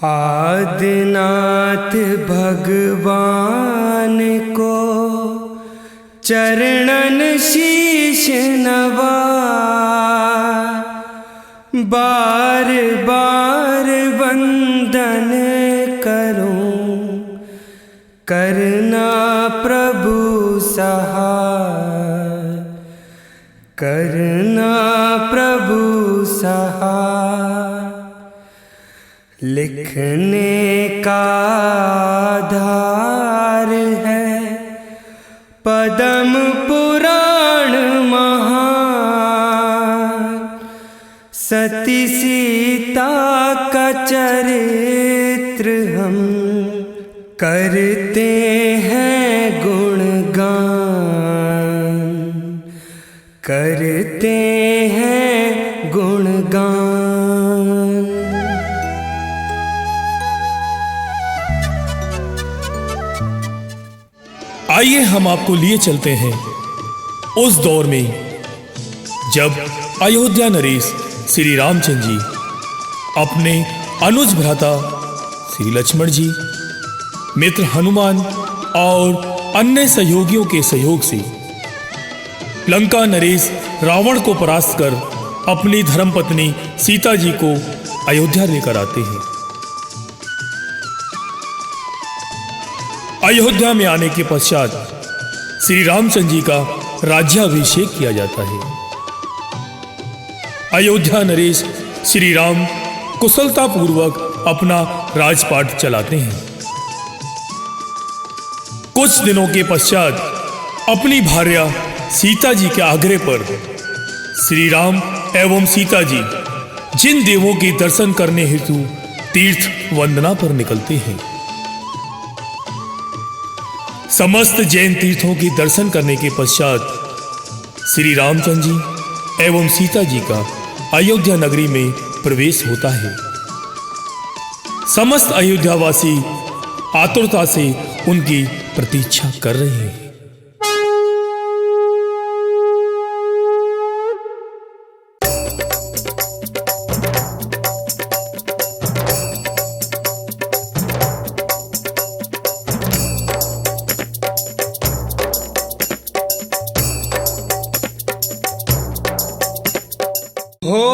आदिनाथ भगवान को चरणन शीश नवा, बार बार वंदन करूं, करना प्रभु सहाय, करना प्रभु सहाय। लिखने का आधार है पद्म पुराण महान, सती सीता का चरित्र हम करते हैं गुणगान, करते हैं गुणगान। आइए हम आपको लिए चलते हैं उस दौर में जब अयोध्या नरेश श्री रामचंद्र जी अपने अनुज भ्राता श्री लक्ष्मण जी, मित्र हनुमान और अन्य सहयोगियों के सहयोग से लंका नरेश रावण को परास्त कर अपनी धर्मपत्नी सीता जी को अयोध्या लेकर आते हैं। अयोध्या में आने के पश्चात श्री रामचंद्र जी का राज्याभिषेक किया जाता है। अयोध्या नरेश श्री राम कुशलता पूर्वक अपना राजपाट चलाते हैं। कुछ दिनों के पश्चात अपनी भार्या सीता जी के आग्रह पर श्री राम एवं सीता जी जिन देवों के दर्शन करने हेतु तीर्थ वंदना पर निकलते हैं। समस्त जैन तीर्थों के दर्शन करने के पश्चात श्री रामचंद्र जी एवं सीता जी का अयोध्या नगरी में प्रवेश होता है। समस्त अयोध्यावासी आतुरता से उनकी प्रतीक्षा कर रहे हैं। हो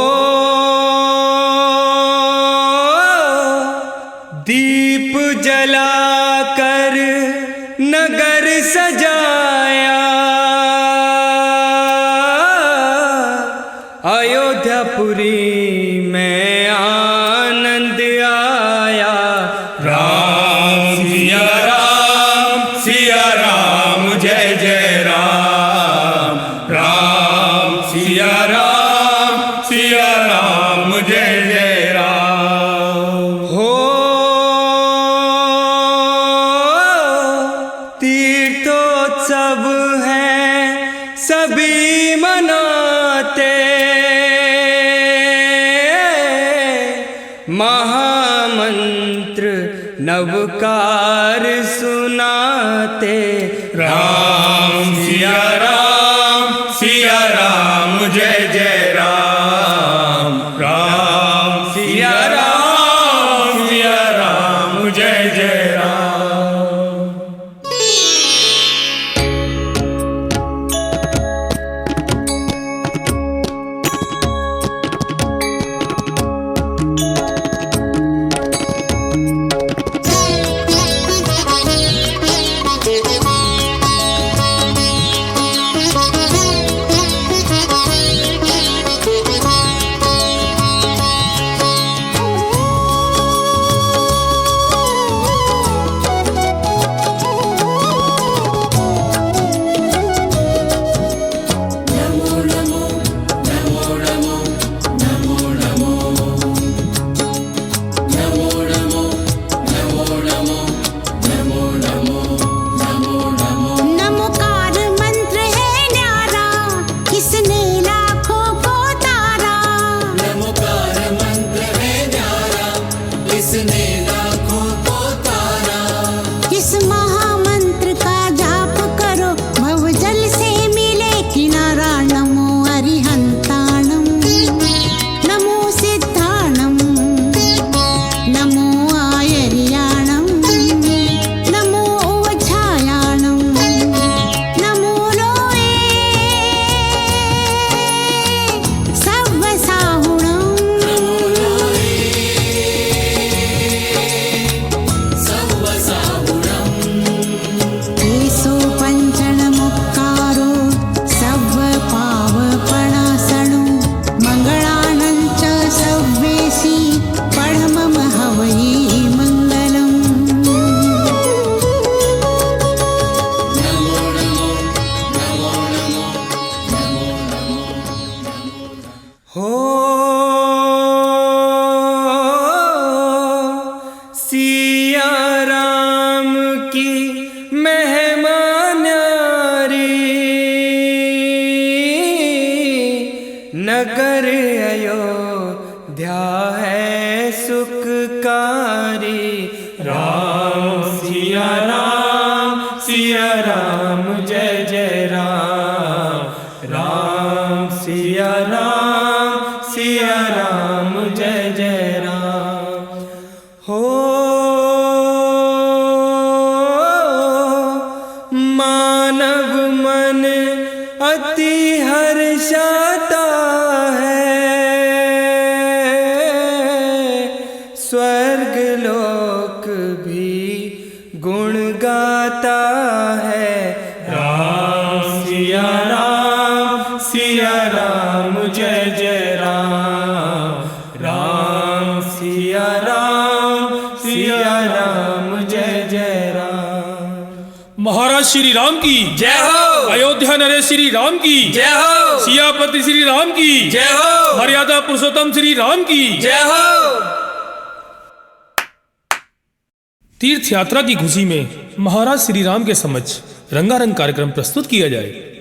दीप जलाकर नगर सजाया, अयोध्यापुरी में आनंद आया। राम सिया राम जय जय राम, राम सिया राम जय जय राम। हो तीर्थोत्सव है सभी मनाते, महामंत्र नवकार सुनाते। राम सिया राम जय जय राम, राम सिया राम जय जय राम। राम की महिमा न्यारी, नगर अयोध्या है सुखकारी। राम सिया राम जय जय राम, राम सिया राम जय जय राम। हो मानव मन अति हर्षाता है, स्वर्ग लोक भी गुण गाता है। राम सिया राम जय जय राम, राम सिया राम जय जय राम। महाराज श्री राम की जय हो, अयोध्या नरेश श्री राम की जय हो, सियापति श्री राम की जय हो, मर्यादा पुरुषोत्तम श्री राम की जय हो। तीर्थ यात्रा की खुशी में महाराज श्री राम के समक्ष रंगारंग कार्यक्रम प्रस्तुत किया जाए।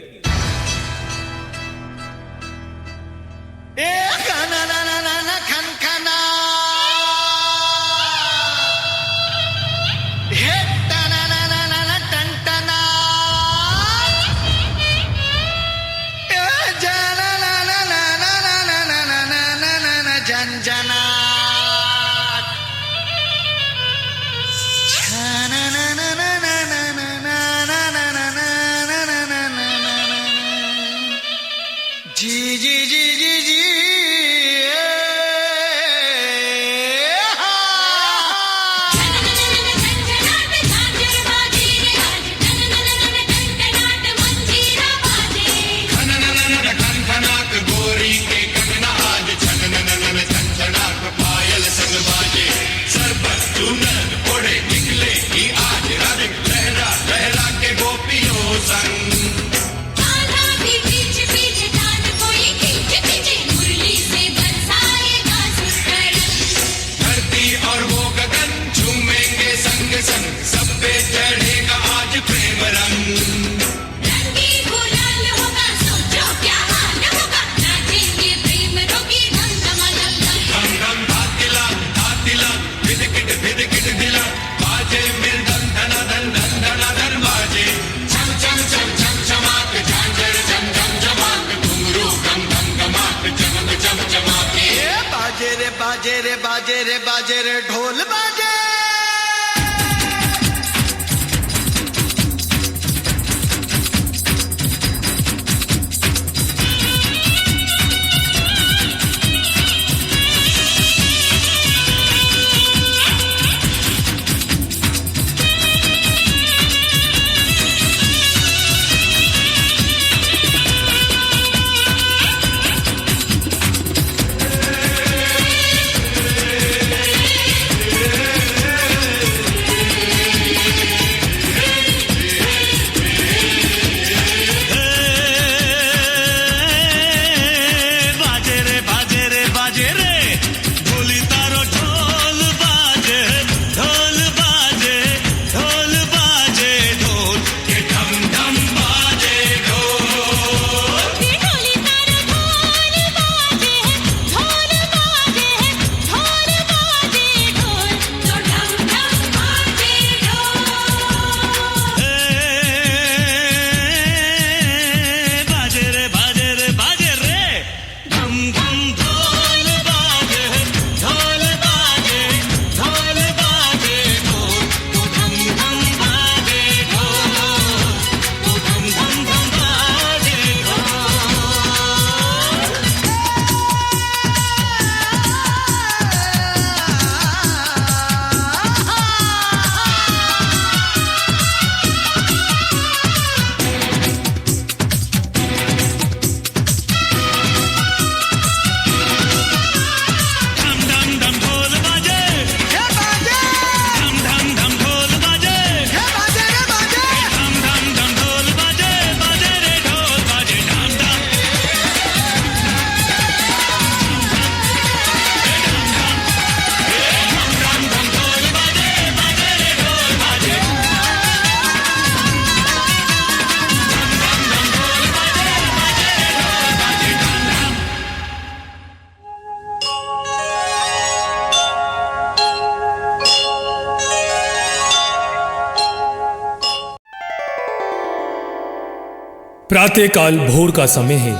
प्रातःकाल भोर का समय है।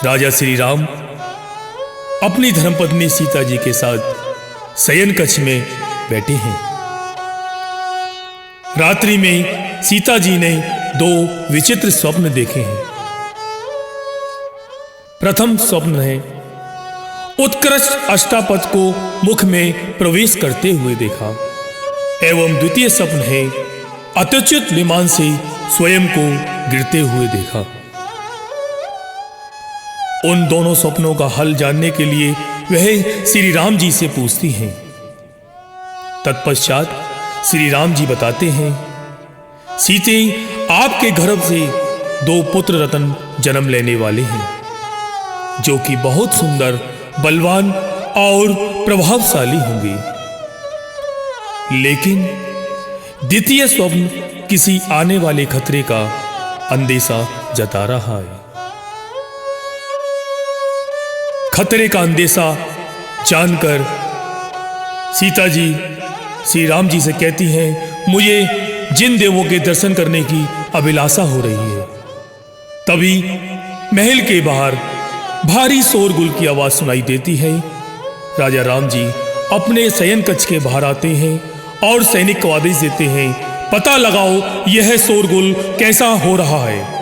राजा श्री राम अपनी धर्मपत्नी सीता जी के साथ शयन कक्ष में बैठे हैं। रात्रि में सीता जी ने दो विचित्र स्वप्न देखे हैं। प्रथम स्वप्न है उत्कृष्ट अष्टापद को मुख में प्रवेश करते हुए देखा, एवं द्वितीय स्वप्न है अत्युच्च विमान से स्वयं को गिरते हुए देखा। उन दोनों स्वप्नों का हल जानने के लिए वह श्री राम जी से पूछती हैं। तत्पश्चात श्री राम जी बताते हैं, सीते, आपके गर्भ से दो पुत्र रत्न जन्म लेने वाले हैं, जो कि बहुत सुंदर, बलवान और प्रभावशाली होंगे। लेकिन द्वितीय स्वप्न किसी आने वाले खतरे का अंदेशा जता रहा है। खतरे का अंदेशा जानकर सीता जी श्री राम जी से कहती हैं, मुझे जिन देवों के दर्शन करने की अभिलाषा हो रही है। तभी महल के बाहर भारी शोरगुल की आवाज सुनाई देती है। राजा राम जी अपने शयन कक्ष के बाहर आते हैं और सैनिक को आदेश देते हैं, पता लगाओ यह शोरगुल कैसा हो रहा है।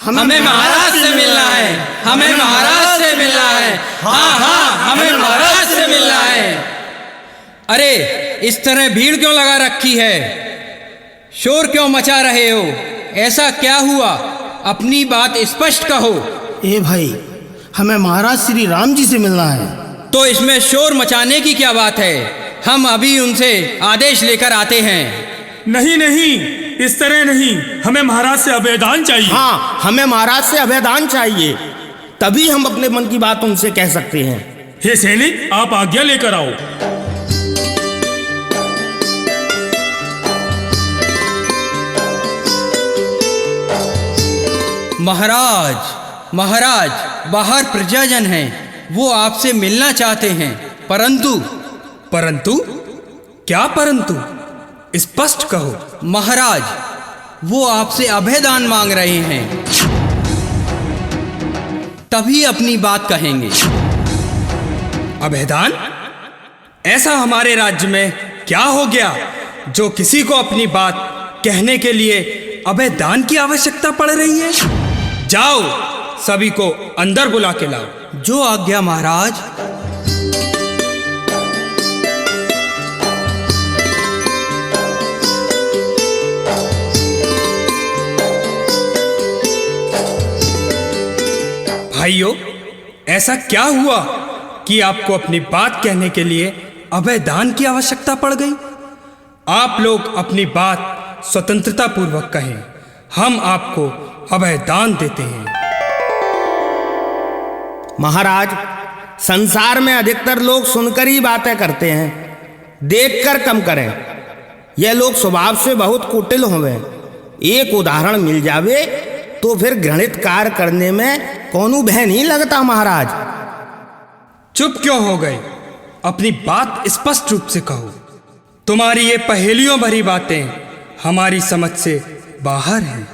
हमें महाराज से मिलना है, हमें महाराज से मिलना है। हाँ हाँ, हमें महाराज से मिलना है। अरे, इस तरह भीड़ क्यों लगा रखी है? शोर क्यों मचा रहे हो? ऐसा क्या हुआ? अपनी बात स्पष्ट कहो। ए भाई, हमें महाराज श्री राम जी से मिलना है। तो इसमें शोर मचाने की क्या बात है? हम अभी उनसे आदेश लेकर आते हैं। नहीं नहीं, इस तरह नहीं, हमें महाराज से अभयदान चाहिए। हाँ, हमें महाराज से अभयदान चाहिए, तभी हम अपने मन की बात उनसे कह सकते हैं। हे सैनिक, आप आज्ञा लेकर आओ। महाराज, महाराज, बाहर प्रजाजन हैं, वो आपसे मिलना चाहते हैं। परंतु क्या परंतु? स्पष्ट कहो। महाराज, वो आपसे अभयदान मांग रहे हैं, तभी अपनी बात कहेंगे। अभयदान? ऐसा हमारे राज्य में क्या हो गया जो किसी को अपनी बात कहने के लिए अभयदान की आवश्यकता पड़ रही है? जाओ, सभी को अंदर बुला के लाओ। जो आज्ञा महाराज। भाइयों, ऐसा क्या हुआ कि आपको अपनी बात कहने के लिए अभयदान की आवश्यकता पड़ गई? आप लोग अपनी बात स्वतंत्रता पूर्वक कहें, हम आपको अभयदान देते हैं। महाराज, संसार में अधिकतर लोग सुनकर ही बातें करते हैं, देखकर कम करें। यह लोग स्वभाव से बहुत कुटिल होवे। एक उदाहरण मिल जावे तो फिर घृणित कार्य करने में कौनू भय नहीं लगता। महाराज, चुप क्यों हो गए? अपनी बात स्पष्ट रूप से कहो। तुम्हारी ये पहेलियों भरी बातें हमारी समझ से बाहर हैं।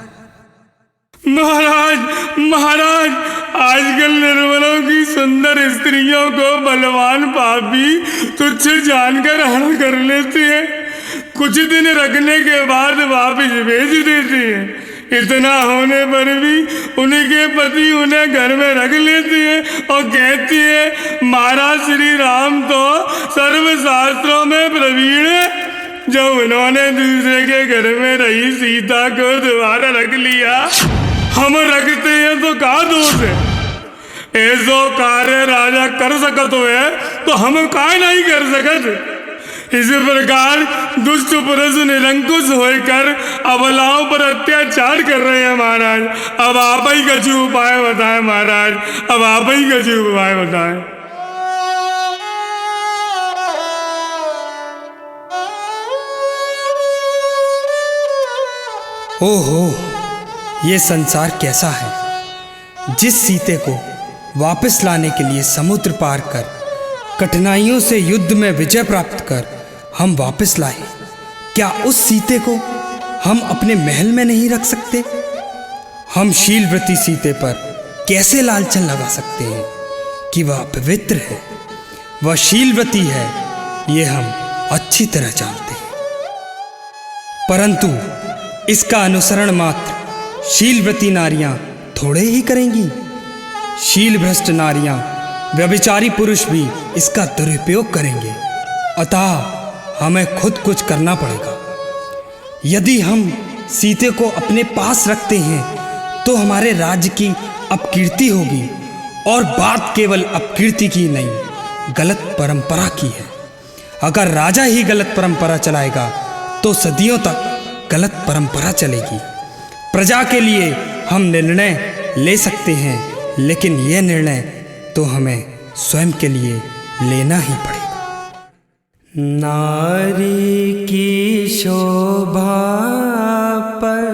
महाराज, महाराज, आजकल निर्बलों की सुंदर स्त्रियों को बलवान पापी तुच्छ जानकर हरण कर लेते हैं। कुछ दिन रखने के बाद वापस भेज देते हैं। इतना होने पर भी उनके पति उन्हें घर में रख लेते हैं और कहती है, महाराज श्री राम तो सर्वशास्त्रों में प्रवीण है। जब उन्होंने दूसरे के घर में रही सीता को दोबारा रख लिया, हम रखते हैं तो का दोष है? ऐसो कार्य राजा कर सकत है तो हम का नहीं कर सकत। इस प्रकार दुष्ट पुरुष निरंकुश होकर अबलाओं पर अत्याचार कर रहे हैं। महाराज, अब आप ही कुछ उपाय बताएं। महाराज, अब आप ही कुछ उपाय बताएं। ओहो, ये संसार कैसा है। जिस सीते को वापस लाने के लिए समुद्र पार कर कठिनाइयों से युद्ध में विजय प्राप्त कर हम वापस लाए, क्या उस सीते को हम अपने महल में नहीं रख सकते? हम शीलव्रती सीते पर कैसे लालचन लगा सकते हैं कि वह पवित्र है, वह शीलव्रती है, ये हम अच्छी तरह जानते हैं। परंतु इसका अनुसरण मात्र शीलव्रती नारियां थोड़े ही करेंगी। शील भ्रष्ट नारियां, व्यभिचारी पुरुष भी इसका दुरुपयोग करेंगे। अतः हमें खुद कुछ करना पड़ेगा। यदि हम सीते को अपने पास रखते हैं तो हमारे राज्य की अपकीर्ति होगी, और बात केवल अपकीर्ति की नहीं, गलत परंपरा की है। अगर राजा ही गलत परंपरा चलाएगा तो सदियों तक गलत परंपरा चलेगी। प्रजा के लिए हम निर्णय ले सकते हैं, लेकिन यह निर्णय तो हमें स्वयं के लिए लेना ही पड़ेगा। नारी की शोभा पर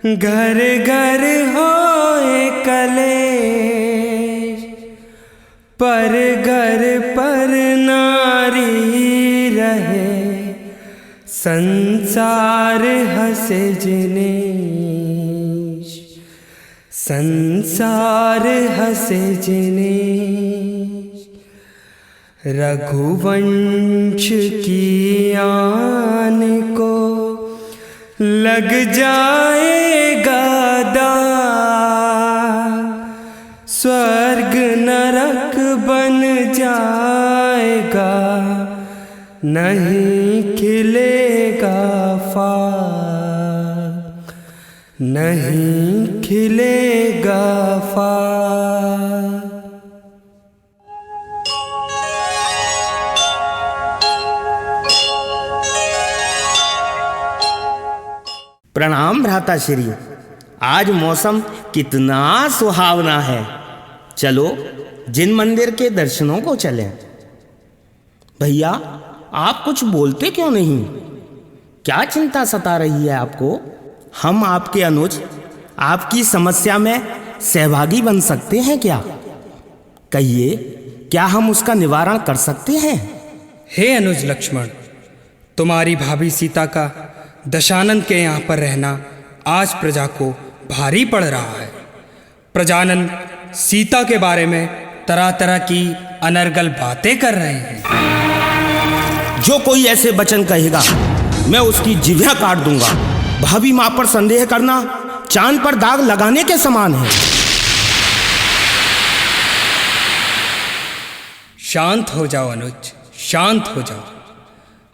घर घर होए कलेश, पर घर पर नारी रहे संसार हंसे जिनेश, संसार हंसे जिनेश। रघुवंश की आन को लग जाएगा दाग, स्वर्ग नरक बन जाएगा, नहीं खिलेगा फाग, नहीं खिलेगा फाग। प्रणाम भ्राताश्री, आज मौसम कितना सुहावना है। चलो जिन मंदिर के दर्शनों को चलें। भैया, आप कुछ बोलते क्यों नहीं? क्या चिंता सता रही है आपको? हम आपके अनुज आपकी समस्या में सहभागी बन सकते हैं क्या? कहिए, क्या हम उसका निवारण कर सकते हैं? हे अनुज लक्ष्मण, तुम्हारी भाभी सीता का दशानन के यहाँ पर रहना आज प्रजा को भारी पड़ रहा है। प्रजानन सीता के बारे में तरह तरह की अनर्गल बातें कर रहे हैं। जो कोई ऐसे वचन कहेगा मैं उसकी जिह्वा काट दूंगा। भाभी माँ पर संदेह करना चांद पर दाग लगाने के समान है। शांत हो जाओ अनुज, शांत हो जाओ।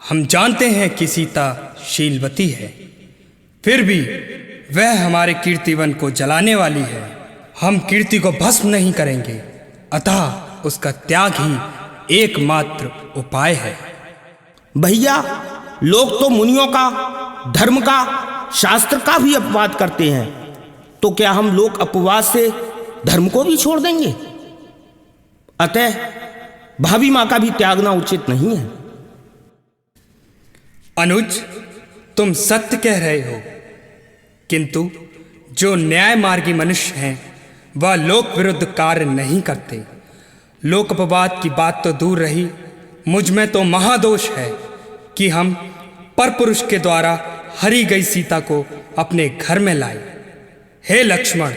हम जानते हैं कि सीता शीलवती है, फिर भी वह हमारे कीर्तिवन को जलाने वाली है। हम कीर्ति को भस्म नहीं करेंगे, अतः उसका त्याग ही एकमात्र उपाय है। भैया, लोग तो मुनियों का, धर्म का, शास्त्र का भी अपवाद करते हैं, तो क्या हम लोग अपवाद से धर्म को भी छोड़ देंगे? अतः भाभी माँ का भी त्यागना उचित नहीं है। अनुज, तुम सत्य कह रहे हो, किंतु जो न्याय मार्गी मनुष्य हैं वह लोक विरुद्ध कार्य नहीं करते। लोक अपवाद की बात तो दूर रही, मुझ में तो महादोष है कि हम परपुरुष के द्वारा हरी गई सीता को अपने घर में लाए। हे लक्ष्मण,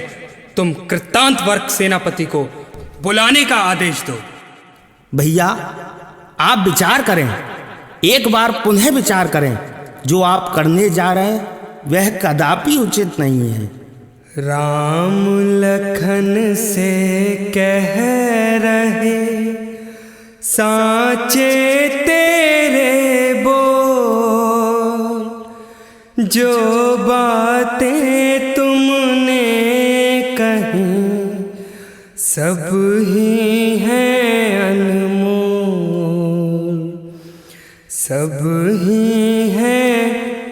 तुम कृतांत वर्ग सेनापति को बुलाने का आदेश दो। भैया, आप विचार करें, एक बार पुनः विचार करें। जो आप करने जा रहे हैं वह कदापि उचित नहीं है। राम लखन से कह रहे सांचे तेरे बोल, जो बातें तुमने कही सब ही हैं अनमोल, सब ही हैं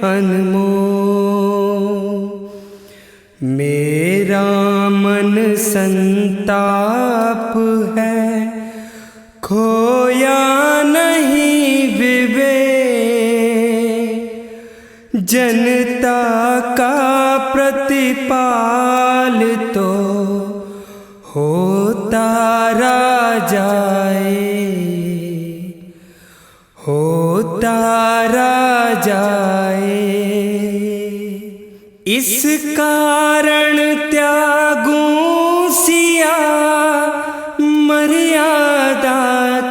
अनमोल। मेरा मन संताप है, खोया नहीं विवेक, जनता का प्रतिपाल तो होता राजाए, होता राजाए। इस कारण त्यागूं सिया मर्यादा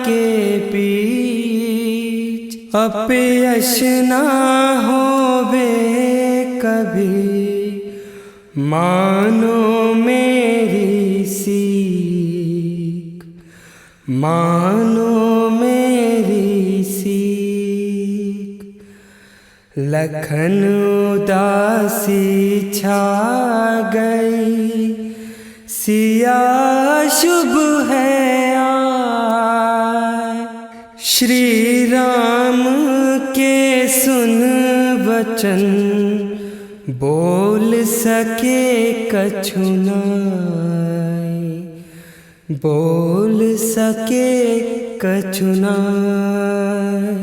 के बीच, अपयश ना होवे कभी, मानो मेरी सीख, मानो मेरी सीख। लखन उदासी छा गई, सिया शुभ है आए। श्री राम के सुन वचन, बोल सके कछु नाय, बोल सके कछु नाय।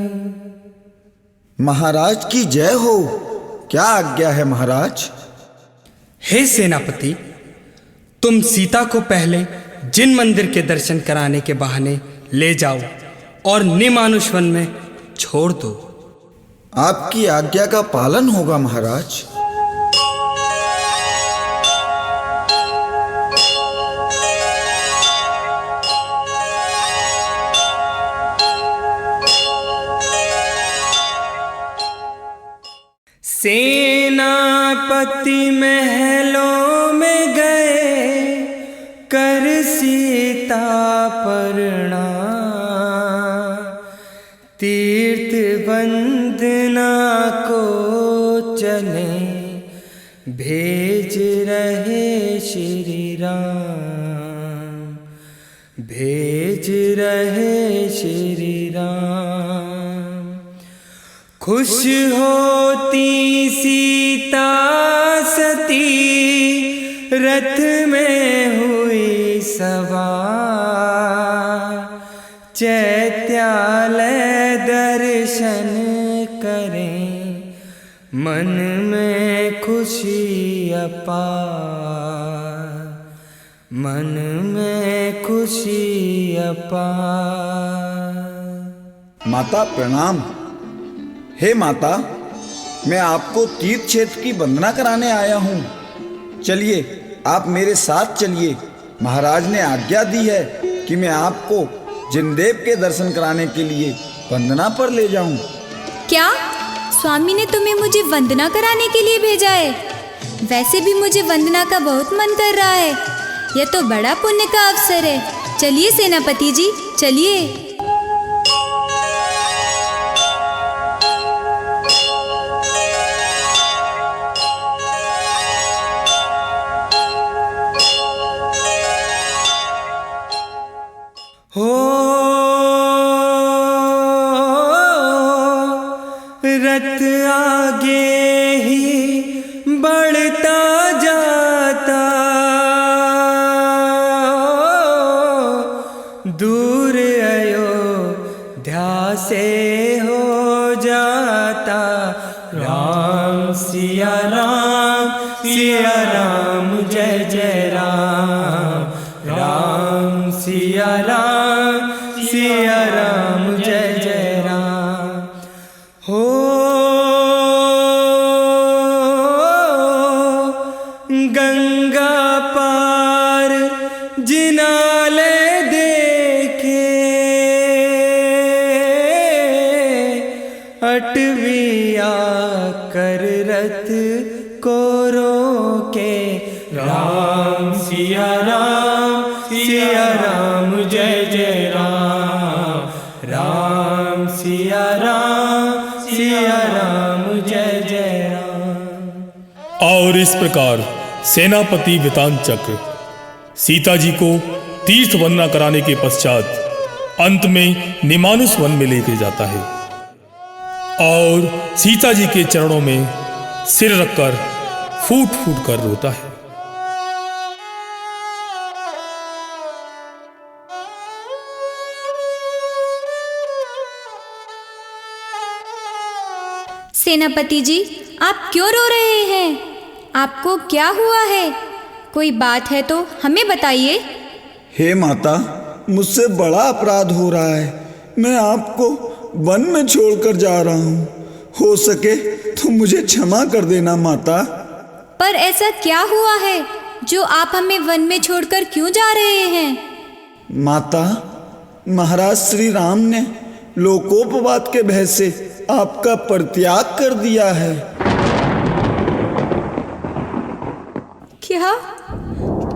महाराज की जय हो। क्या आज्ञा है महाराज? हे सेनापति, तुम सीता को पहले जिन मंदिर के दर्शन कराने के बहाने ले जाओ और निमानुष वन में छोड़ दो। आपकी आज्ञा का पालन होगा महाराज। सेनापति महलों में गए, कर सीता प्रणाम। तीर्थ वंदना को चले, भेज रहे श्री राम, भेज रहे श्री राम। खुश होती सीता सती, रथ में हुई सवार। चैत्यालय दर्शन करें, मन में खुशी अपार, मन में खुशी अपार। माता प्रणाम। हे माता, मैं आपको तीर्थ क्षेत्र की वंदना कराने आया हूँ। चलिए, आप मेरे साथ चलिए। महाराज ने आज्ञा दी है कि मैं आपको जिनदेव के दर्शन कराने के लिए वंदना पर ले जाऊं। क्या स्वामी ने तुम्हें मुझे वंदना कराने के लिए भेजा है? वैसे भी मुझे वंदना का बहुत मन कर रहा है। यह तो बड़ा पुण्य का अवसर है। चलिए सेनापति जी, चलिए। हो रथ आगे ही बढ़ता जाता, दूर अयोध्या से हो जाता। राम सिया राम, सिया राम जय जय राम। राम सिया राम, सिया राम जय जय राम। हो गंगा पार जिनाले देखे, अटविया कर रथ को रोके। राम सिया राम, सिया राम जय जय राम। राम सिया राम, सिया राम जय जय राम। और इस प्रकार सेनापति वितान चक्र सीता जी को तीर्थ वंदना कराने के पश्चात अंत में निमानुष वन में लेके जाता है और सीता जी के चरणों में सिर रखकर फूट फूट कर रोता है। सेनापति जी, आप क्यों रो रहे हैं? आपको क्या हुआ है? कोई बात है तो हमें बताइए। हे माता, मुझसे बड़ा अपराध हो रहा है। मैं आपको वन में छोड़कर जा रहा हूँ। हो सके तो मुझे क्षमा कर देना माता। पर ऐसा क्या हुआ है जो आप हमें वन में छोड़कर क्यों जा रहे हैं? माता, महाराज श्री राम ने लोकोपवाद के भय से आपका परित्याग कर दिया है। क्या?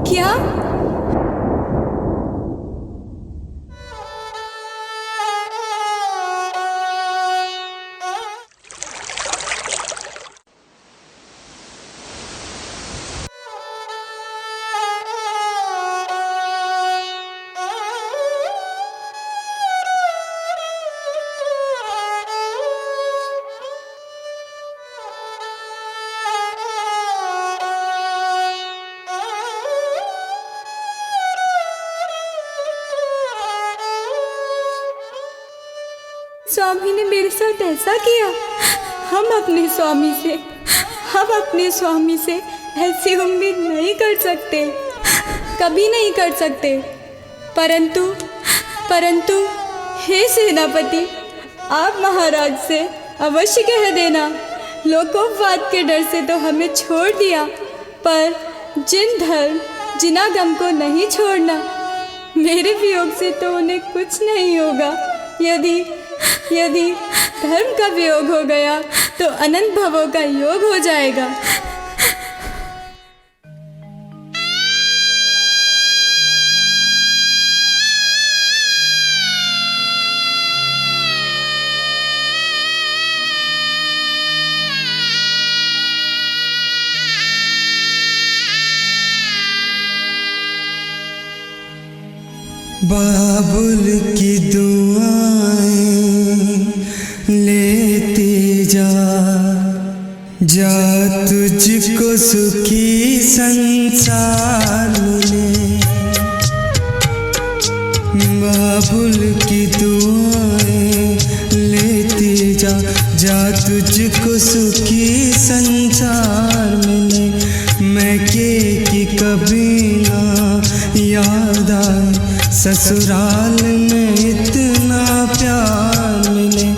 क्या? स्वामी ने मेरे साथ ऐसा किया। हम अपने स्वामी से ऐसी उम्मीद नहीं कर सकते, कभी नहीं कर सकते। परंतु हे सेनापति, आप महाराज से अवश्य कह देना। लोकोपवाद के डर से तो हमें छोड़ दिया, पर जिन धर्म जिनागम को नहीं छोड़ना, मेरे वियोग से तो उन्हें कुछ नहीं होगा। यदि धर्म का वियोग हो गया तो अनंत भवों का योग हो जाएगा। बाबुल की दुआएं लेते जा तुझको सुखी संसार मिले। बाबुल की दुआएं लेते जा तुझको सुखी संसार मिले। मैं के कि कभी ना याद आए ससुराल में इतना प्यार मिले।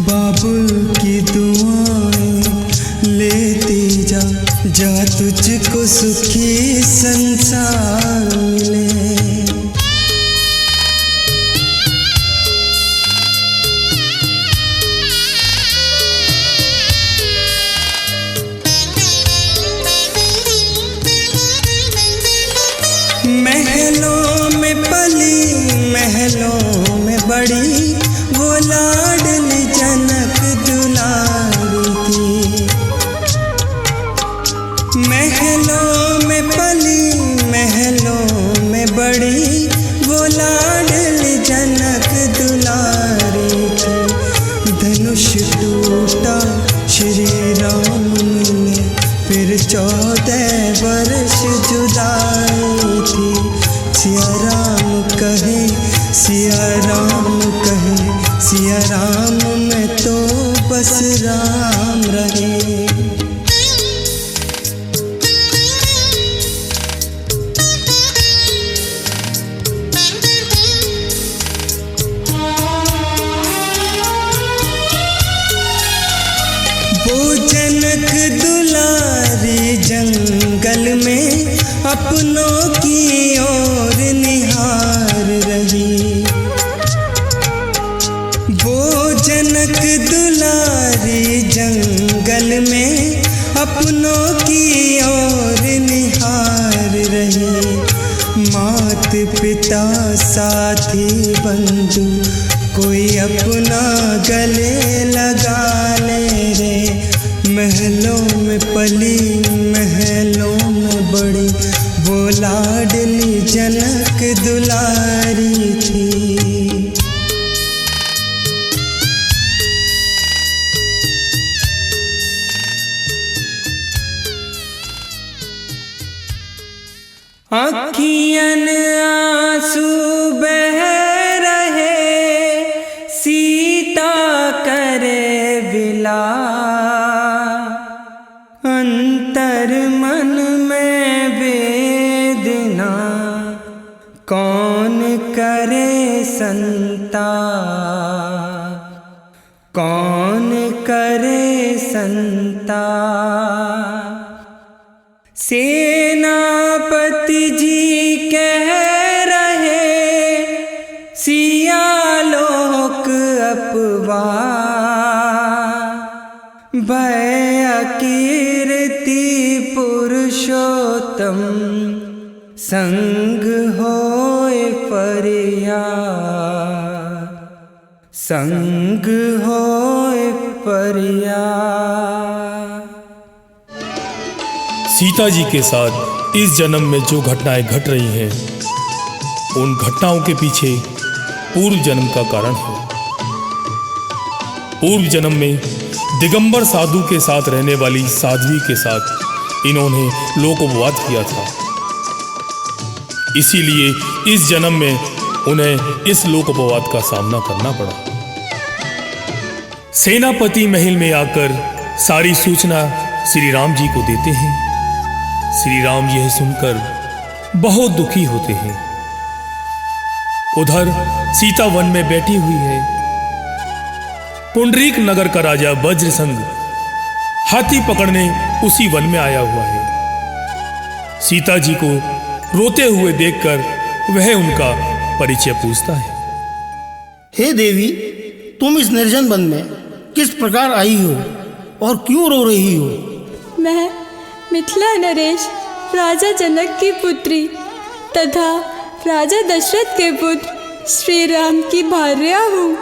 बाबुल की दुआएं लेते जा तुझको सुखी संसार मिले। महलों में पली महलों में बड़ी वो लाडली जनक दुलारी थी। महलों में पली महलों में बड़ी वो लाडली जनक दुलारी थी। धनुष टूटा श्री राम मिले, फिर 14 वर्ष जुदाई थी। सिया राम कहे सिया राम में तो बस राम रहे। वो जनक दुलारी जंगल में अपनों की ओर निहार रही। वो जनक दुलारी जंगल में अपनों की ओर निहार रही। मात पिता साथी बंधु कोई अपना गले लगा ले रे। महलों में पली महलों में बड़ी वो लाडली जनक दुलारी थी। अखियन आंसू बह रहे सीता करे विलाप। करे संता, कौन करे संता। सेनापति जी कह रहे सिया लोक अपवा, भय कीर्ति पुरुषोत्तम संग होए परिया, संग होए परिया। सीता जी के साथ इस जन्म में जो घटनाएं घट रही हैं, उन घटनाओं के पीछे पूर्व जन्म का कारण है। पूर्व जन्म में दिगंबर साधु के साथ रहने वाली साध्वी के साथ इन्होंने लोकोपवाद किया था। इसीलिए इस जन्म में उन्हें इस लोकोपवाद का सामना करना पड़ा। सेनापति महल में आकर सारी सूचना श्री राम जी को देते हैं। श्री राम यह सुनकर बहुत दुखी होते हैं। उधर सीता वन में बैठी हुई है। पुंडरीक नगर का राजा वज्रसंग हाथी पकड़ने उसी वन में आया हुआ है। सीता जी को रोते हुए देखकर वह उनका परिचय पूछता है। हे देवी, तुम इस निर्जन वन में किस प्रकार आई हो और क्यों रो रही हो? मैं मिथिला नरेश राजा जनक की पुत्री तथा राजा दशरथ के पुत्र श्री राम की भार्या हूँ।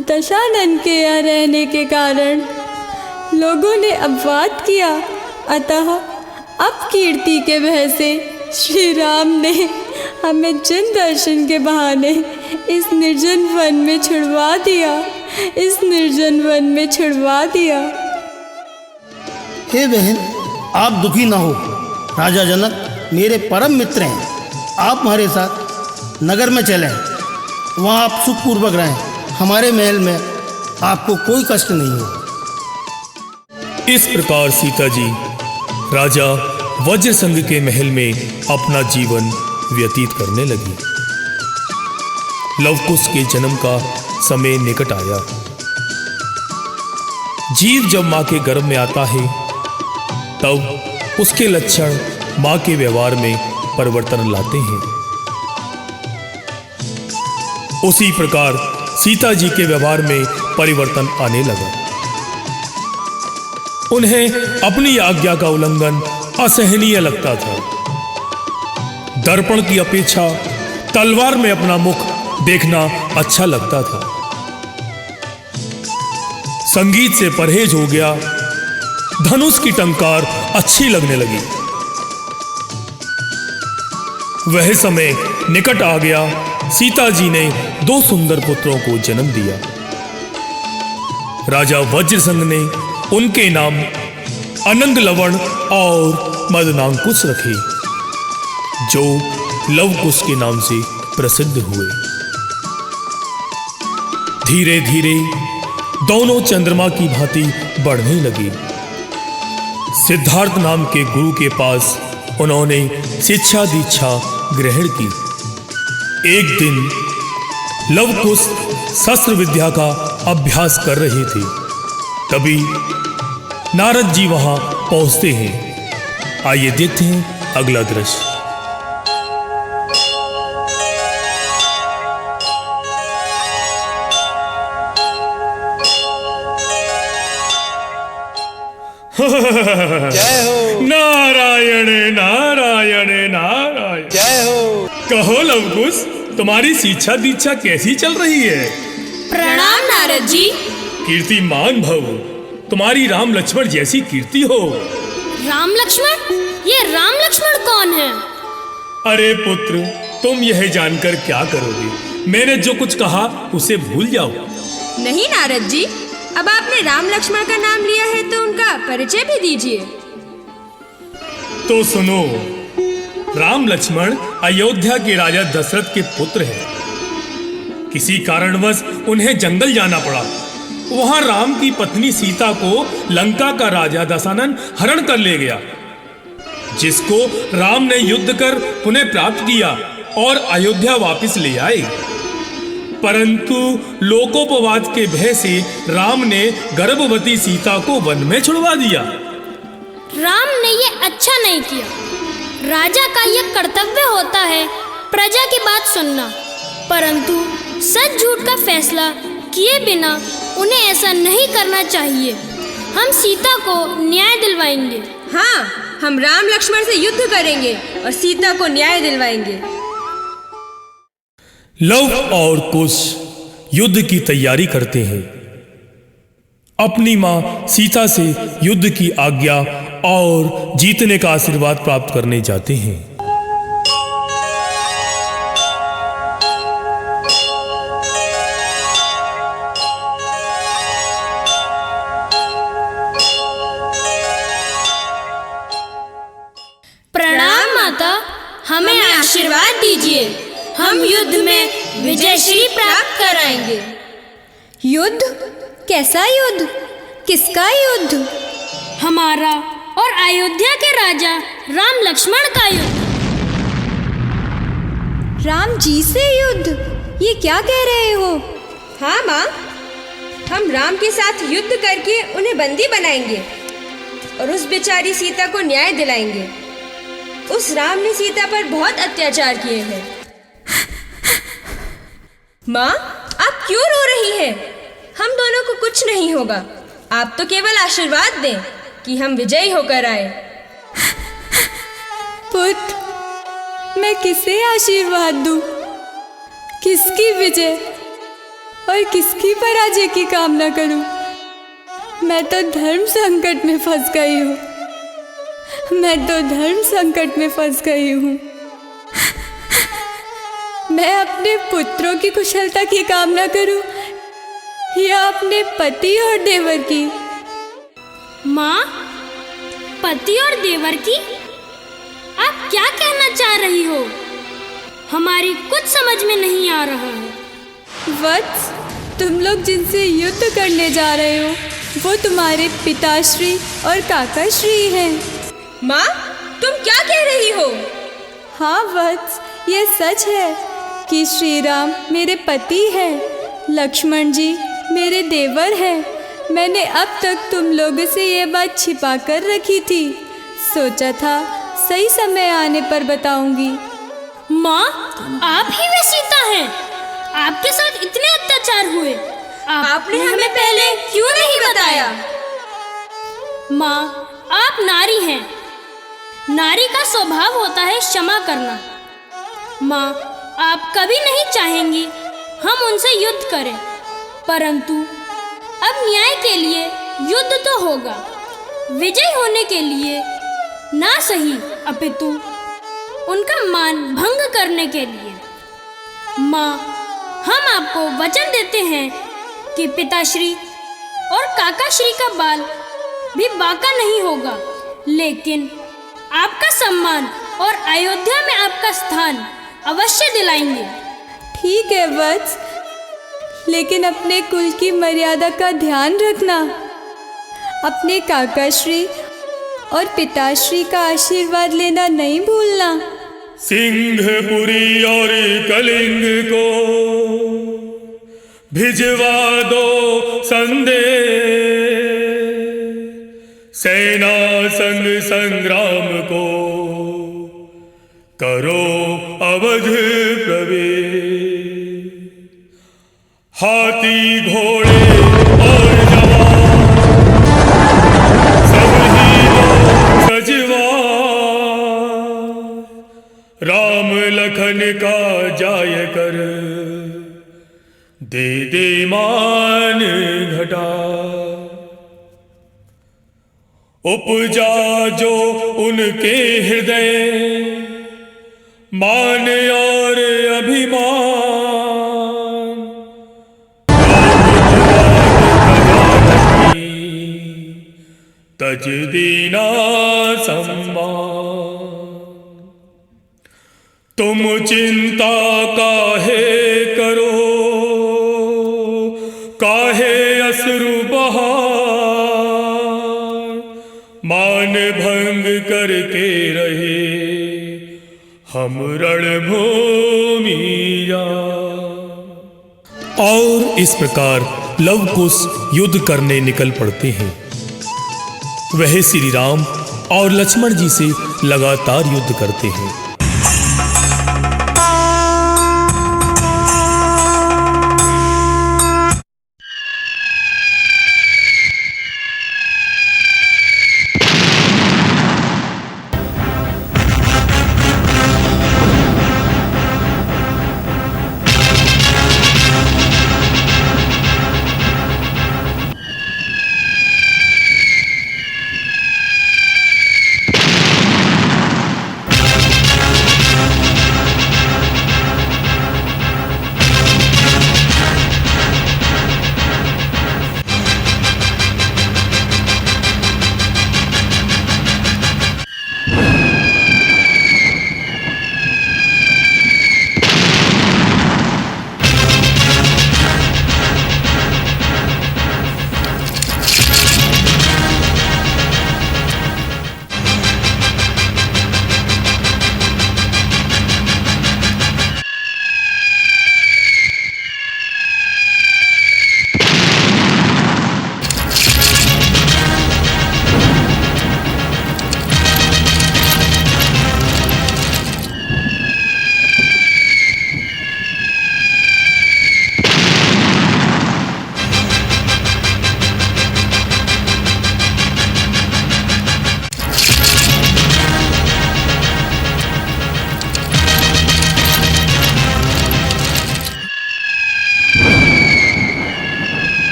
दशानन के यहाँ रहने के कारण लोगों ने अपवाद किया, अतः अब कीर्ति के भय से श्री राम ने हमें जिन दर्शन के बहाने इस निर्जन वन में छुड़वा दिया, इस निर्जन वन में छुड़वा दिया। हे बहन, आप दुखी ना हो। राजा जनक मेरे परम मित्र हैं। आप हमारे साथ नगर में चलें, वहाँ आप सुखपूर्वक रहें। हमारे महल में आपको कोई कष्ट नहीं हो। इस प्रकार सीता जी राजा वज्रसंग के महल में अपना जीवन व्यतीत करने लगी। लवकुश के जन्म का समय निकट आया। जीव जब मां के गर्भ में आता है तब उसके लक्षण मां के व्यवहार में परिवर्तन लाते हैं। उसी प्रकार सीता जी के व्यवहार में परिवर्तन आने लगा। उन्हें अपनी आज्ञा का उल्लंघन असहनीय लगता था। दर्पण की अपेक्षा तलवार में अपना मुख देखना अच्छा लगता था। संगीत से परहेज हो गया। धनुष की टंकार अच्छी लगने लगी। वह समय निकट आ गया। सीता जी ने 2 सुंदर पुत्रों को जन्म दिया। राजा वज्रसंग ने उनके नाम अनंग लवण और मदनांकुश रखे, जो लवकुश के नाम से प्रसिद्ध हुए। धीरे धीरे दोनों चंद्रमा की भांति बढ़ने लगे। सिद्धार्थ नाम के गुरु के पास उन्होंने शिक्षा दीक्षा ग्रहण की। एक दिन लवकुश शस्त्र विद्या का अभ्यास कर रहे थे। तभी नारद जी वहां पहुंचते हैं। आइए देखते हैं अगला दृश्य। जय हो। नारायण नारायण नारायण। जय हो। कहो लवकुश, तुम्हारी शिक्षा दीक्षा कैसी चल रही है? प्रणाम नारद जी। कीर्तिमान भव, तुम्हारी राम लक्ष्मण जैसी कीर्ति हो। राम लक्ष्मण? ये राम लक्ष्मण कौन है? अरे पुत्र, तुम यह जानकर क्या करोगे? मैंने जो कुछ कहा उसे भूल जाओ। नहीं नारद जी, अब आपने राम लक्ष्मण का नाम लिया है तो उनका परिचय भी दीजिए। तो सुनो, राम लक्ष्मण अयोध्या के राजा दशरथ के पुत्र हैं। किसी कारणवश उन्हें जंगल जाना पड़ा। वहां राम की पत्नी सीता को लंका का राजा दशानन हरण कर ले गया, जिसको राम ने युद्ध कर पुनः प्राप्त किया और अयोध्या वापस ले आए। परंतु लोकोपवाद के भय से राम ने गर्भवती सीता को वन में छुड़वा दिया। राम ने ये अच्छा नहीं किया। राजा का यह कर्तव्य होता है प्रजा की बात सुनना, परंतु सच झूठ का फैसला किए बिना उन्हें ऐसा नहीं करना चाहिए। हम सीता को न्याय दिलवाएंगे। हाँ, हम राम लक्ष्मण से युद्ध करेंगे और सीता को न्याय दिलवाएंगे। लव और कुश युद्ध की तैयारी करते हैं। अपनी मां सीता से युद्ध की आज्ञा और जीतने का आशीर्वाद प्राप्त करने जाते हैं। प्रणाम माता, हमें आशीर्वाद दीजिए। हम युद्ध में विजयश्री प्राप्त कराएंगे। युद्ध? कैसा युद्ध? किसका युद्ध? हमारा और अयोध्या के राजा राम लक्ष्मण का युद्ध। राम जी से युद्ध? ये क्या कह रहे हो? हाँ माँ, हम राम के साथ युद्ध करके उन्हें बंदी बनाएंगे और उस बेचारी सीता को न्याय दिलाएंगे। उस राम ने सीता पर बहुत अत्याचार किए हैं। माँ, आप क्यों रो रही हैं? हम दोनों को कुछ नहीं होगा। आप तो केवल आशीर्वाद दें कि हम विजयी होकर आए। पुत्र, मैं किसे आशीर्वाद दूं? किसकी विजय और किसकी पराजय की कामना करूं? मैं तो धर्म संकट में फंस गई हूँ। मैं अपने पुत्रों की कुशलता की कामना करूं या अपने पति और देवर की? माँ, पति और देवर की? आप क्या कहना चाह रही हो? हमारी कुछ समझ में नहीं आ रहा है। वत्स, तुम लोग जिनसे युद्ध करने जा रहे हो वो तुम्हारे पिताश्री और काकाश्री हैं। माँ, तुम क्या कह रही हो? हाँ वत्स, ये सच है कि श्री राम मेरे पति हैं, लक्ष्मण जी मेरे देवर हैं। मैंने अब तक तुम लोगों से ये बात छिपा कर रखी थी। सोचा था सही समय आने पर बताऊंगी। माँ, आप ही वे सीता हैं। आपके साथ इतने अत्याचार हुए, आपने हमें पहले क्यों नहीं बताया? माँ, आप नारी हैं। नारी का स्वभाव होता है क्षमा करना। माँ, आप कभी नहीं चाहेंगी हम उनसे युद्ध करें, परंतु अब न्याय के लिए युद्ध तो होगा। विजय होने के लिए ना सही अपितु उनका मान भंग करने के लिए। माँ, हम आपको वचन देते हैं कि पिताश्री और काकाश्री का बाल भी बाका नहीं होगा, लेकिन आपका सम्मान और अयोध्या में आपका स्थान अवश्य दिलाएंगे। ठीक है वत्स, लेकिन अपने कुल की मर्यादा का ध्यान रखना। अपने काकाश्री और पिताश्री का आशीर्वाद लेना नहीं भूलना। सिंहपुरी और कलिंग को भिजवा दो संदेश, सेना संग संग्राम को करो अवध प्रवेश। हाथी घोड़े और जवान सब ही दो सजवा, राम लखन का जाय कर दे दे मान घटा। उपजा जो उनके हृदय मान और अभिमान, तज दीना सम्मान। तुम चिंता काहे करो, काहे अश्रु बहार, मान भंग करके रहे हम रणभूमि जा। और इस प्रकार लव कुश युद्ध करने निकल पड़ते हैं। वह श्री राम और लक्ष्मण जी से लगातार युद्ध करते हैं।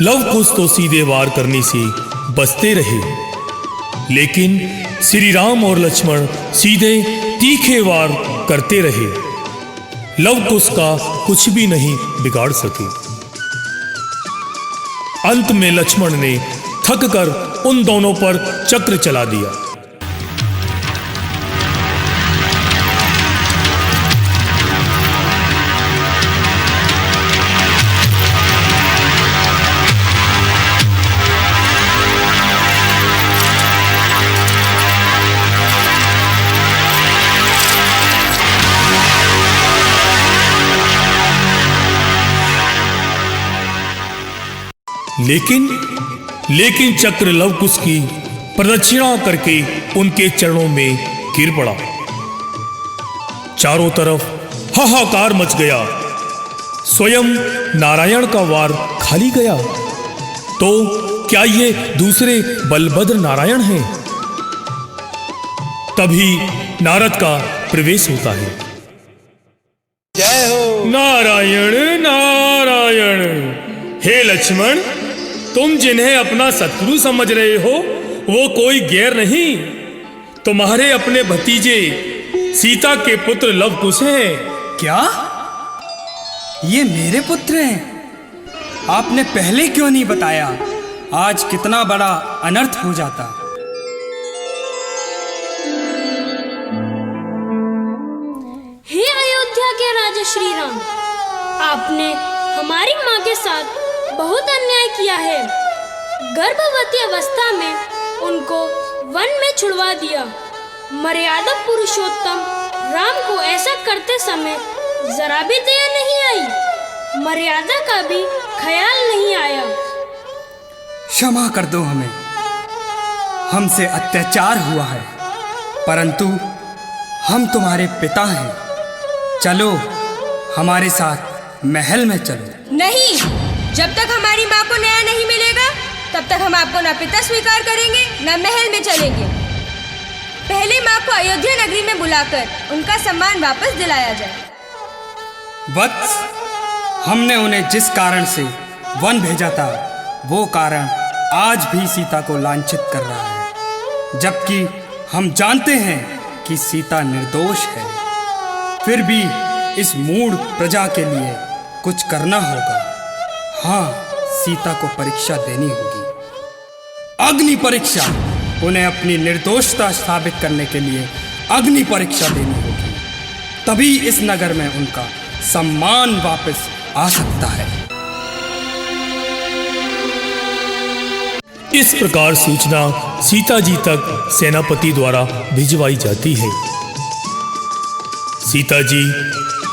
लव कुश तो सीधे वार करने से बचते रहे, लेकिन श्री राम और लक्ष्मण सीधे तीखे वार करते रहे। लव कुश का कुछ भी नहीं बिगाड़ सके। अंत में लक्ष्मण ने थक कर उन दोनों पर चक्र चला दिया। लेकिन चक्र लव कुश की प्रदक्षिणा करके उनके चरणों में गिर पड़ा। चारों तरफ हाहाकार मच गया। स्वयं नारायण का वार खाली गया। तो क्या ये दूसरे बलभद्र नारायण हैं? तभी नारद का प्रवेश होता है। जय हो। नारायण नारायण। हे लक्ष्मण, तुम जिन्हें अपना शत्रु समझ रहे हो वो कोई गैर नहीं, तुम्हारे अपने भतीजे सीता के पुत्र लव कुश हैं। क्या ये मेरे पुत्र हैं? आपने पहले क्यों नहीं बताया? आज कितना बड़ा अनर्थ हो जाता। हे अयोध्या के राजा श्री राम, आपने हमारी माँ के साथ बहुत अन्याय किया है। गर्भवती अवस्था में उनको वन में छुड़वा दिया। मर्यादा पुरुषोत्तम राम को ऐसा करते समय जरा भी दया नहीं आई, मर्यादा का भी ख्याल नहीं आया। क्षमा कर दो हमें, हमसे अत्याचार हुआ है, परंतु हम तुम्हारे पिता हैं। चलो हमारे साथ महल में चलो। नहीं, जब तक हमारी माँ को न्याय नहीं मिलेगा तब तक हम आपको न पिता स्वीकार करेंगे न महल में चलेंगे। पहले माँ को अयोध्या नगरी में बुलाकर उनका सम्मान वापस दिलाया जाए। वत्स, हमने उन्हें जिस कारण से वन भेजा था वो कारण आज भी सीता को लांछित कर रहा है, जबकि हम जानते हैं कि सीता निर्दोष है। फिर भी इस मूढ़ प्रजा के लिए कुछ करना होगा। हाँ, सीता को परीक्षा देनी होगी। अग्नि परीक्षा। उन्हें अपनी निर्दोषता साबित करने के लिए अग्नि परीक्षा देनी होगी। तभी इस नगर में उनका सम्मान वापस आ सकता है। इस प्रकार सूचना सीता जी तक सेनापति द्वारा भिजवाई जाती है। सीता जी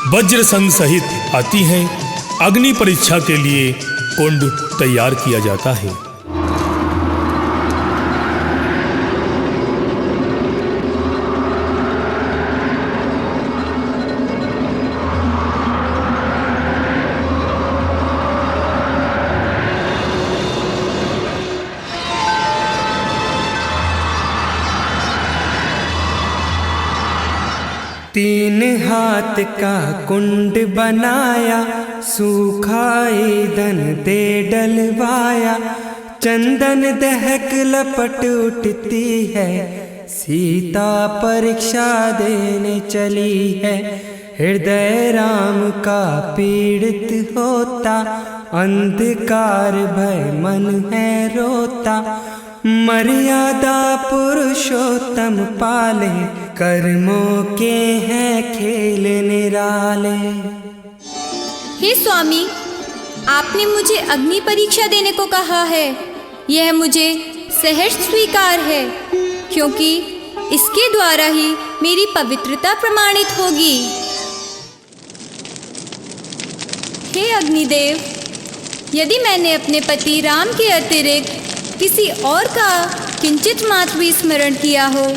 वज्र संघ सहित आती हैं। अग्नि परीक्षा के लिए कुंड तैयार किया जाता है। तीन हाथ का कुंड बनाया, सूखा ईंधन दे डलवाया, चंदन दहक लपट उठती है, सीता परीक्षा देने चली है। हृदय राम का पीड़ित होता, अंधकार भय मन है रोता, मर्यादा पुरुषोत्तम पाले, कर्मों के हैं खेल निराले। हे स्वामी, आपने मुझे अग्नि परीक्षा देने को कहा है। यह मुझे सहर्ष स्वीकार है, क्योंकि इसके द्वारा ही मेरी पवित्रता प्रमाणित होगी। हे अग्निदेव, यदि मैंने अपने पति राम के अतिरिक्त किसी और का किंचित मात्र भी स्मरण किया हो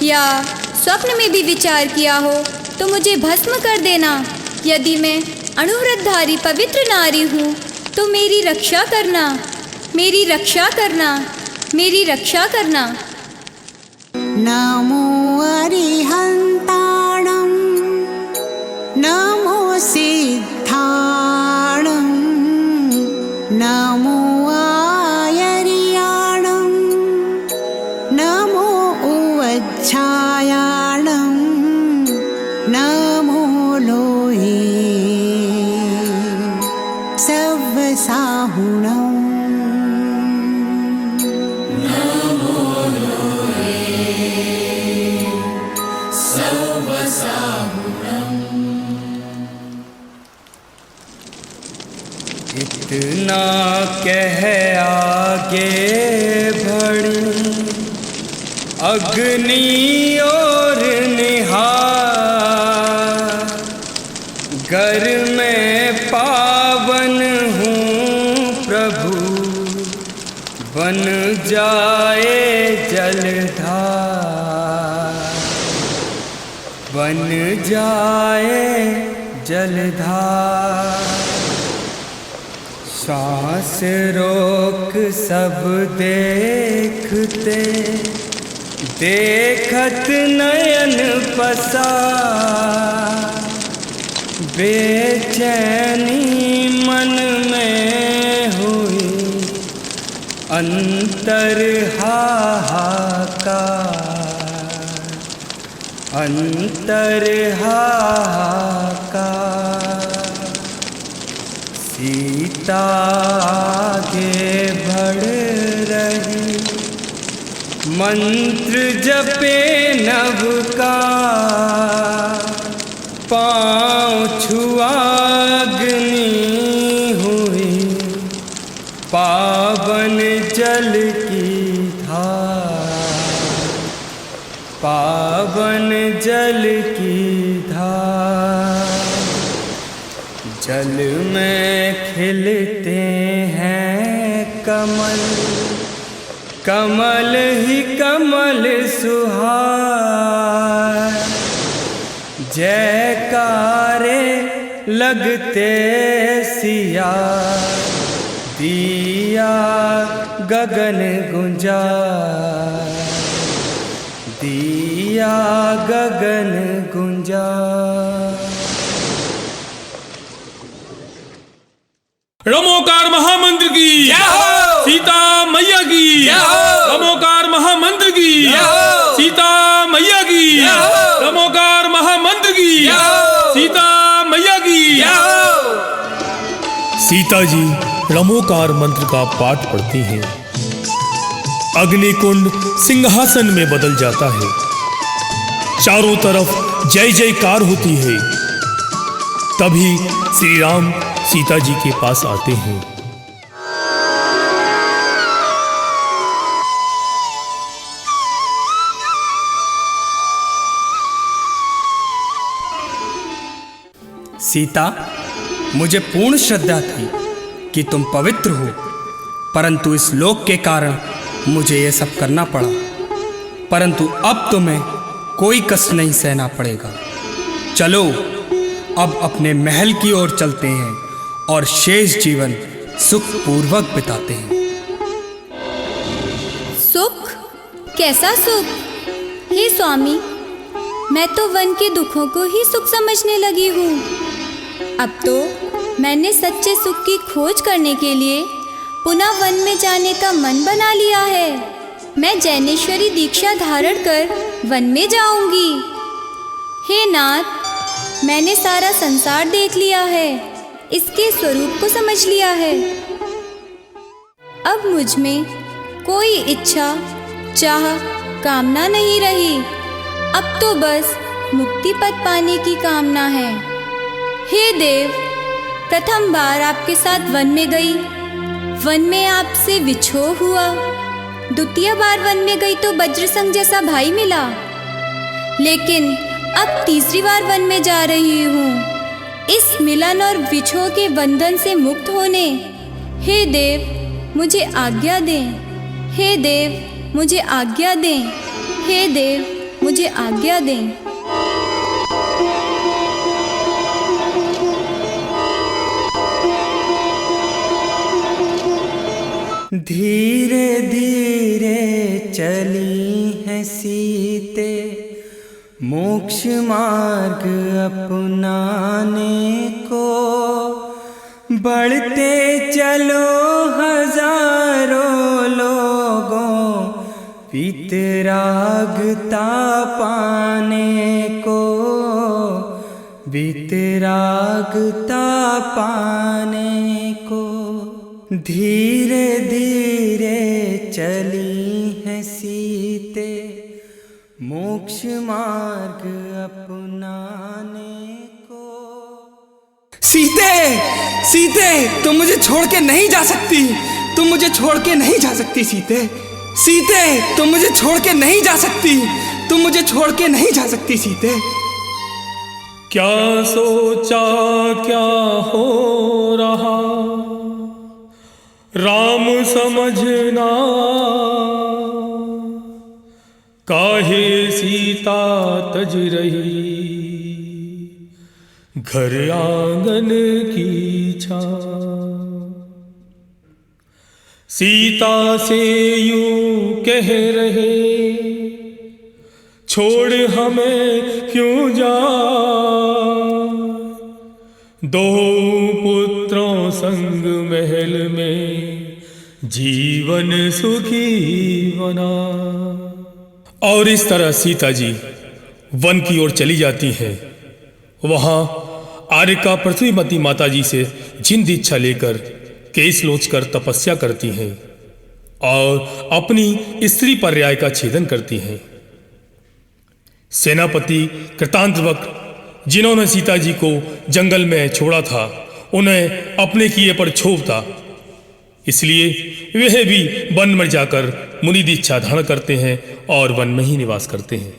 या स्वप्न में भी विचार किया हो तो मुझे भस्म कर देना। यदि मैं अनुव्रतधारी पवित्र नारी हूँ तो मेरी रक्षा करना, मेरी रक्षा करना, मेरी रक्षा करना। नमो अरिहन्ताणं, नमो सिद्धाणं, नमो आयर्याणं, नमो उवच्छायाणं, नमो लोहे सव्वसाहुणम्। इतना कह आगे बढ़ी अग्नि और निहार, घर में पावन हूँ प्रभु, बन जाए जलधार, बन जाए जलधार। सांस रोक सब देखते, देखत नयन पसार, बेचैनी मन में हुई, अंतर हाहाकार, अंतर हाहाकार। सीता आगे बढ़ रही, मंत्र जपे नभ का, पाँव छुआ अग्नि हुई, पावन जल की धार, पावन जल की धार। जल में खिलते हैं कमल, कमल ही कमल सुहार, जयकारे लगते सिया, दिया गगन गुंजा, दिया गगन गुंजा। रमोकार महामंत्र की, सीता मैया की, रमोकार महामंत्र की, सीता मैया की, रमोकार महामंत्र की, सीता मैया की। सीता जी रमोकार मंत्र का पाठ पढ़ती हैं। अग्निकुंड सिंहासन में बदल जाता है। चारों तरफ जय जयकार होती है। तभी श्री राम सीता जी के पास आते हैं। सीता, मुझे पूर्ण श्रद्धा थी कि तुम पवित्र हो, परंतु इस लोक के कारण मुझे ये सब करना पड़ा। परंतु अब तुम्हें कोई कष्ट नहीं सहना पड़ेगा। चलो अब अपने महल की ओर चलते हैं और शेष जीवन सुखपूर्वक बिताते हैं। सुख? कैसा सुख? हे स्वामी, मैं तो वन के दुखों को ही सुख समझने लगी हूँ। अब तो मैंने सच्चे सुख की खोज करने के लिए पुनः वन में जाने का मन बना लिया है। मैं जैनेश्वरी दीक्षा धारण कर वन में जाऊंगी। हे नाथ, मैंने सारा संसार देख लिया है, इसके स्वरूप को समझ लिया है। अब मुझ में कोई इच्छा, चाह, कामना नहीं रही। अब तो बस मुक्ति पद पाने की कामना है। हे देव, प्रथम बार आपके साथ वन में गई, वन में आपसे विछोह हुआ। द्वितीय बार वन में गई तो वज्रसंग जैसा भाई मिला, लेकिन अब तीसरी बार वन में जा रही हूँ इस मिलन और विछोह के बंधन से मुक्त होने। हे देव, मुझे आज्ञा दें। हे देव, मुझे आज्ञा दें। हे देव, मुझे आज्ञा दें। धीरे धीरे चली है सीते, मोक्ष मार्ग अपनाने को। बढ़ते चलो हजारों लोगों, वीतरागता पाने को, वीतरागता पाने को। धीरे धीरे चली है सीते, मोक्ष मार्ग अपनाने को। सीते, सीते, तुम मुझे छोड़ के नहीं जा सकती। तुम मुझे छोड़ के नहीं जा सकती सीते। सीते, तुम मुझे छोड़ के नहीं जा सकती। तुम मुझे छोड़ के नहीं जा सकती सीते। क्या सोचा क्या हो रहा, राम समझना। काहे सीता तज रही, घर आंगन की छाँ। सीता से यूं कह रहे, छोड़ हमें क्यों जा। दो पुत्रों संग महल में जीवन सुखी बना। और इस तरह सीता जी वन की ओर चली जाती हैं। वहां आर्यका पृथ्वीमती माता जी से जिंद इच्छा लेकर केस लोचकर तपस्या करती हैं और अपनी स्त्री पर्याय का छेदन करती हैं। सेनापति कृतांतवक्र, जिन्होंने सीता जी को जंगल में छोड़ा था, उन्हें अपने किए पर क्षोभ था। इसलिए वह भी वन में जाकर मुनि दीक्षा धारण करते हैं और वन में ही निवास करते हैं।